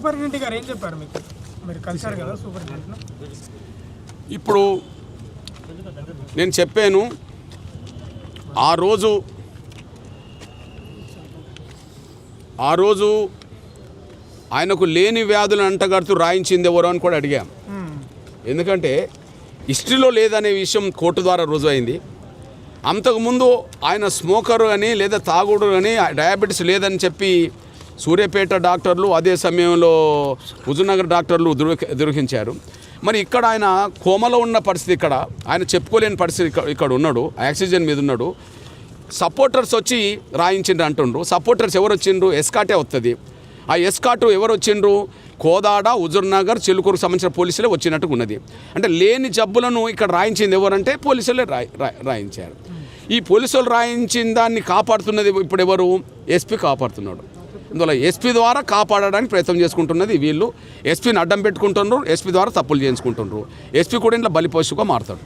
Superintendent గారు ఏం చెప్పారు మీకు? మీరు కలిసారు కదా సూపరింటెండెంట్ను? ఇప్పుడు నేను చెప్పాను ఆ రోజు ఆయనకు లేని వ్యాధులు అంటగడుతూ రాయించింది ఎవరో అని కూడా అడిగాం. ఎందుకంటే హిస్టరీలో లేదనే విషయం కోర్టు ద్వారా రుజువైంది. అంతకుముందు ఆయన స్మోకరు అని లేదా తాగుడు అని డయాబెటీస్ లేదని చెప్పి సూర్యాపేట డాక్టర్లు అదే సమయంలో హుజూర్నగర్ డాక్టర్లు దుర్హించారు. మరి ఇక్కడ ఆయన కోమలో ఉన్న పరిస్థితి, ఇక్కడ ఆయన చెప్పుకోలేని పరిస్థితి, ఇక్కడ ఉన్నాడు, ఆక్సిజన్ మీద ఉన్నాడు. సపోర్టర్స్ వచ్చి రాయించిండ్రు అంటుండ్రు. సపోర్టర్స్ ఎవరు వచ్చిండ్రు? ఎస్కాటే వస్తుంది. ఆ ఎస్కాటు ఎవరు వచ్చిండ్రు? కోదాడ, హుజూర్నగర్, చిలుకూరుకు సంబంధించిన పోలీసులే వచ్చినట్టుగా ఉన్నది. అంటే లేని జబ్బులను ఇక్కడ రాయించింది ఎవరంటే పోలీసులే రాయించారు. ఈ పోలీసులు రాయించిన దాన్ని కాపాడుతున్నది ఇప్పుడు ఎవరు? ఎస్పీ కాపాడుతున్నాడు. అందువల్ల ఎస్పీ ద్వారా కాపాడడానికి ప్రయత్నం చేసుకుంటున్నది వీళ్ళు. ఎస్పీని అడ్డం పెట్టుకుంటున్నారు, ఎస్పీ ద్వారా తప్పులు చేయించుకుంటున్నారు. ఎస్పీ కూడా ఇంట్లో బలిపోషుగా మారుతాడు.